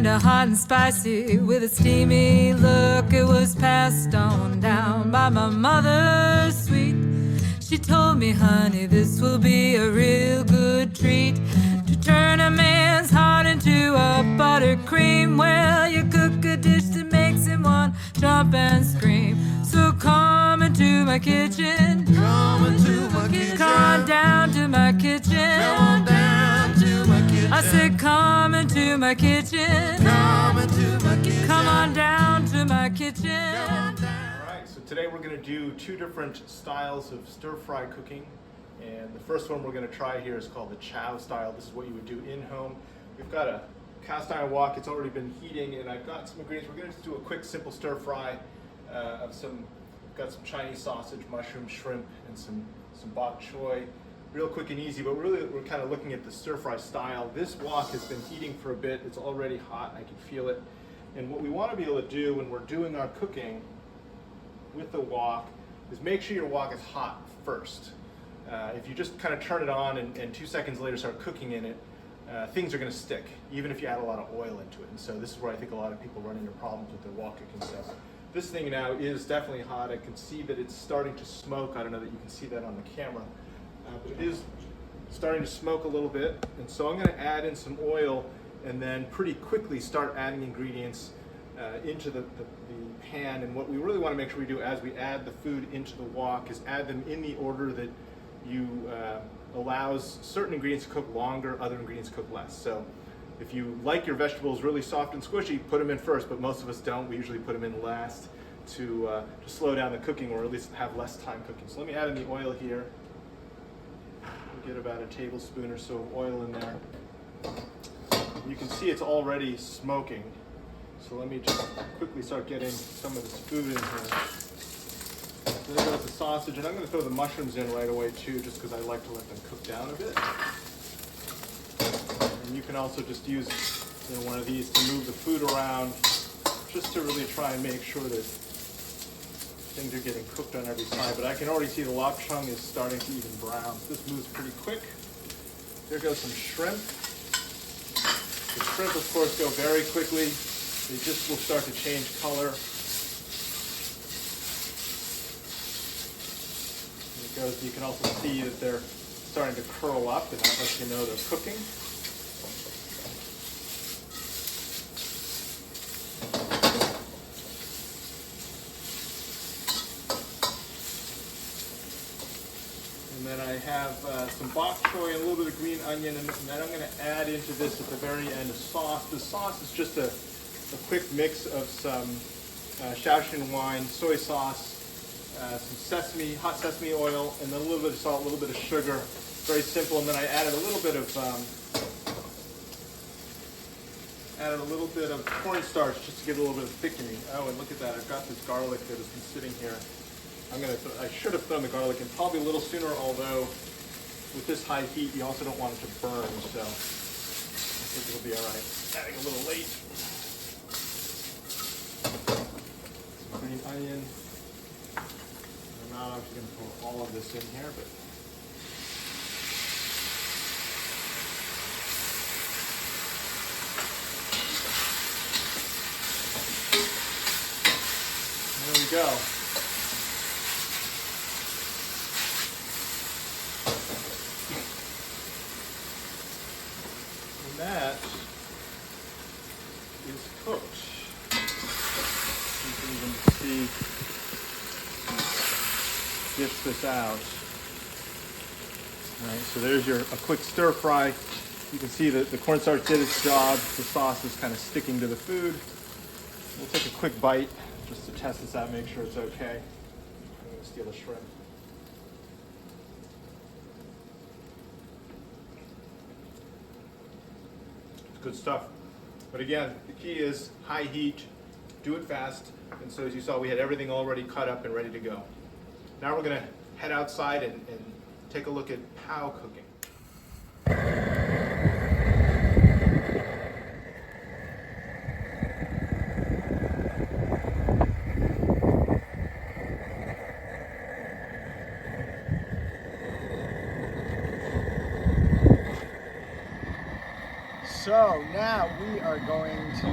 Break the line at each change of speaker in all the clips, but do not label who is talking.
tender, hot and spicy, with a steamy look. It was passed on down by my mother, sweet. She told me, honey, this will be a real good treat, to turn a man's heart into a buttercream. Well, you cook a dish that makes him want jump and scream. So come into my kitchen,
Come into my kitchen.
come on down to my kitchen.
Come on down to my kitchen.
I said, come into my kitchen.
Come into my kitchen.
Come on down to my kitchen.
Alright, so today we're going to do two different styles of stir-fry cooking. And the first one we're going to try here is called the Chao style. This is what you would do in-home. We've got a cast iron wok. It's already been heating, and I've got some ingredients. We're going to just do a quick, simple stir-fry of got some Chinese sausage, mushroom, shrimp, and some bok choy. Real quick and easy, but really we're kind of looking at the stir-fry style. This wok has been heating for a bit. It's already hot. I can feel it. And what we want to be able to do when we're doing our cooking with the wok is make sure your wok is hot first. If you just kind of turn it on and 2 seconds later start cooking in it, things are going to stick, even if you add a lot of oil into it. And so this is where I think a lot of people run into problems with their wok cooking stuff. This thing now is definitely hot. I can see that it's starting to smoke. I don't know that you can see that on the camera, but it is starting to smoke a little bit. And so I'm going to add in some oil and then pretty quickly start adding ingredients into the pan. And what we really want to make sure we do as we add the food into the wok is add them in the order that you allows certain ingredients to cook longer, other ingredients to cook less. So if you like your vegetables really soft and squishy, put them in first, but most of us don't. We usually put them in last to slow down the cooking, or at least have less time cooking. So let me add in the oil here. We'll get about a tablespoon or so of oil in there. You can see it's already smoking. So let me just quickly start getting some of this food in here. There goes the sausage, and I'm going to throw the mushrooms in right away too, just because I like to let them cook down a bit. And you can also just use one of these to move the food around, just to really try and make sure that things are getting cooked on every side. But I can already see the lap chung is starting to even brown. So this moves pretty quick. There goes some shrimp. The shrimp, of course, go very quickly. They just will start to change color. You can also see that they're starting to curl up, and that lets you know they're cooking. And then I have some bok choy and a little bit of green onion, and then I'm going to add into this at the very end a sauce. The sauce is just a quick mix of some Shaoxing wine, soy sauce, some hot sesame oil, and then a little bit of salt, a little bit of sugar. Very simple. And then I added a little bit of cornstarch just to give it a little bit of thickening. Oh, and look at that! I've got this garlic that has been sitting here. I should have thrown the garlic in probably a little sooner. Although with this high heat, you also don't want it to burn. So I think it'll be all right. Adding a little late. Some green onion. I'm not actually going to pour all of this in here, but there we go. And that is cooked. You can even see dips this out. All right, so there's a quick stir fry. You can see that the cornstarch did its job. The sauce is kind of sticking to the food. We'll take a quick bite just to test this out, make sure it's okay. I'm going to steal a shrimp. It's good stuff. But again, the key is high heat, do it fast. And so as you saw, we had everything already cut up and ready to go. Now we're going to head outside and take a look at Pao cooking.
So now we are going to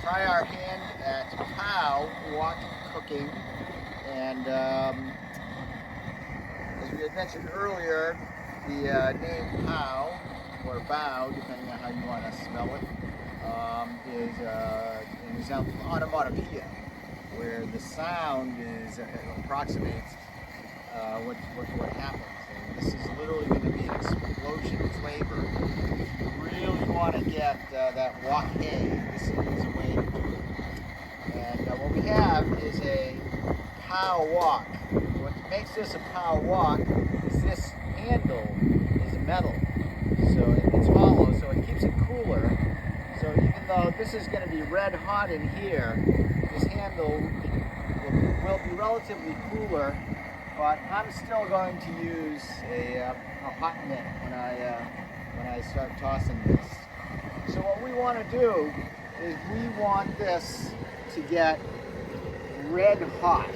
try our hand at Pao Wok cooking, and as we had mentioned earlier, the name Pao, or Bao, depending on how you want to spell it, is an example of onomatopoeia, where the sound approximates what happens. And this is literally going to be an explosion of flavor. If you really want to get that Wok Hei, this is a way to do it. And what we have is a Pao Wok. What makes this a Pao Wok is this handle is metal. So it's hollow, so it keeps it cooler. So even though this is going to be red hot in here, this handle will be relatively cooler, but I'm still going to use a hot mitt when I start tossing this. So what we want to do is we want this to get red hot.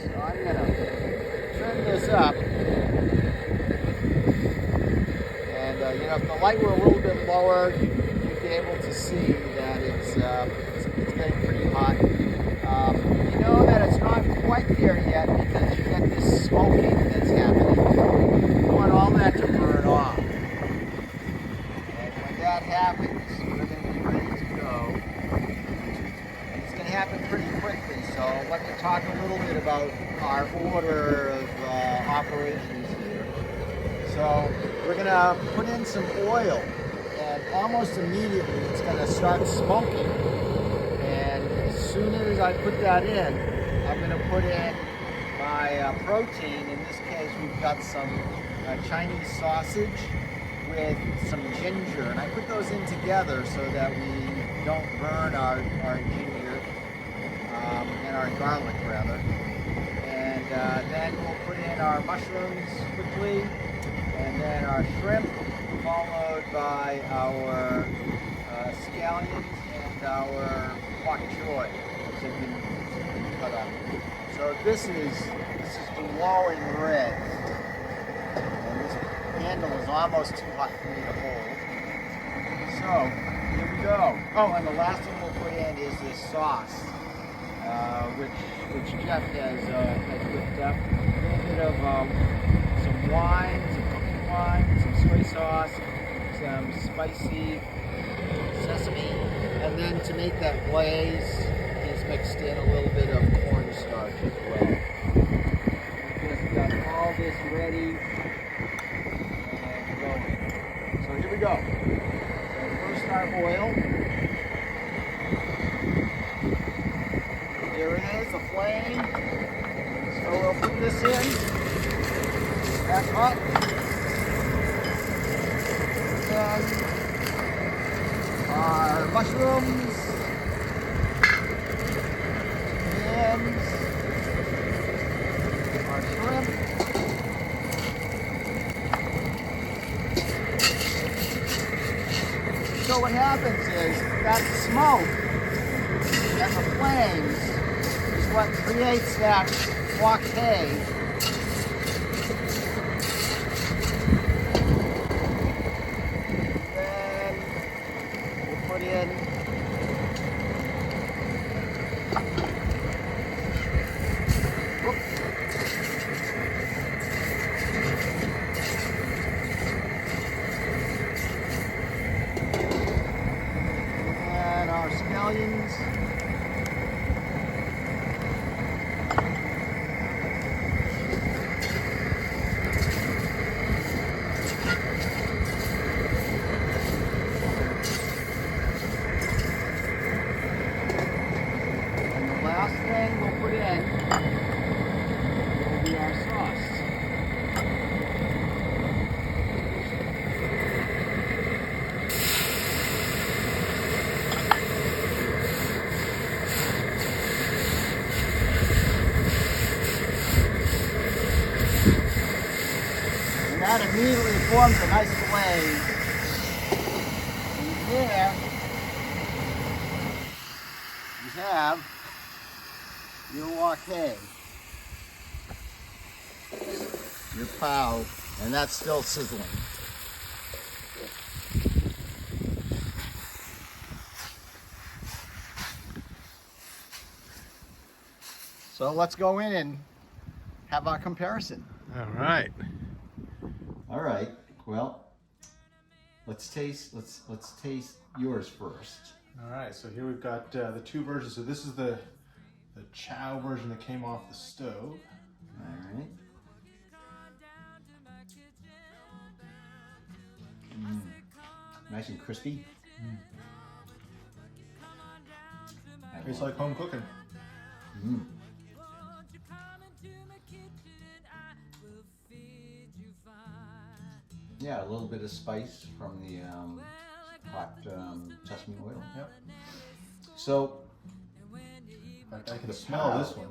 So I'm going to turn this up. And if the light were a little bit lower, you'd be able to see that it's getting pretty hot. You know that it's not quite there yet because you get this smoking that's happening. You want all that to burn off. And when that happens, we're going to be ready to go. And it's going to happen pretty quickly, so let me talk a little bit about our order of operations here. So we're going to put in some oil, and almost immediately it's going to start smoking. And as soon as I put that in, I'm going to put in my protein. In this case, we've got some Chinese sausage with some ginger, and I put those in together so that we don't burn our ginger and our garlic rather. And then we'll put in our mushrooms quickly, and then our shrimp, followed by our scallions and our bok choy, which have been cut up. So this is glowing red, and this handle is almost too hot for me to hold. So here we go. Oh, and the last thing we'll put in is this sauce, which Jeff has whipped up. A little bit of some wine, some cooking wine, some soy sauce, some spicy sesame, and then to make that glaze, he's mixed in a little bit of cornstarch as well. We've just got all this ready and going. So here we go. So first our oil. There it is, the flame. So we'll put this in. That's hot. And our mushrooms. And our shrimp. So what happens is that smoke and the flames is what creates that Wok Hei. Then we'll put in our scallions. And the last thing we'll put in will be our sauce. That immediately forms a nice flame. And there you have your Wok Hei, your Pao, and that's still sizzling. So let's go in and have our comparison.
All right.
All right. Well, let's taste yours first.
All right. So here we've got the two versions. So this is the Chao version that came off the stove.
All right. Nice and crispy.
Tastes like home cooking.
Mm. Yeah, a little bit of spice from the hot sesame oil.
Yep.
So,
I can smell this one.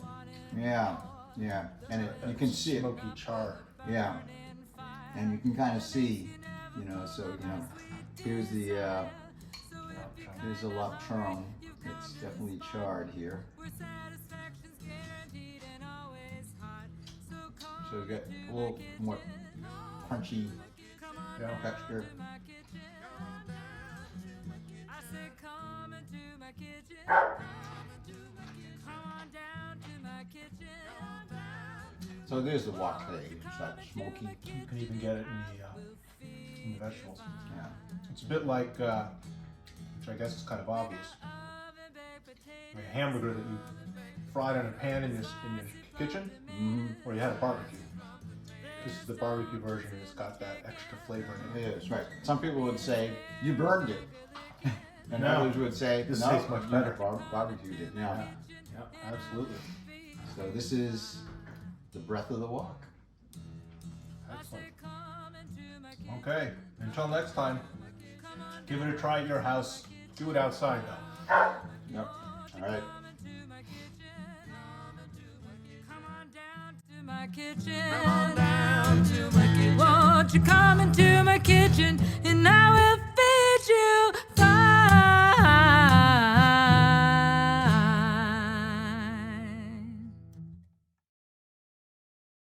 yeah, and you can see it.
Smoky char.
Yeah, and you can kind of see, here's the here's the lap churn. It's definitely charred here. So we've got a little more crunchy texture. So there's the wok hei. It's that smoky.
You can even get it in the vegetables.
Yeah.
It's a bit like, which I guess is kind of obvious, like a hamburger that you fried in a pan in your kitchen, or you had a barbecue. This is the barbecue version, and it's got that extra flavor in it.
It is, right. Some people would say, you burned it. And
No.
others would say,
This
no,
tastes much
you
better.
Barbecued it. Yeah.
Yeah, absolutely.
So this is the breath of the wok.
Excellent. Okay, until next time, give it a try at your house. Do it outside though.
Yep. All right.
My kitchen. Come on down to my kitchen. Won't you come into my kitchen and I will feed you?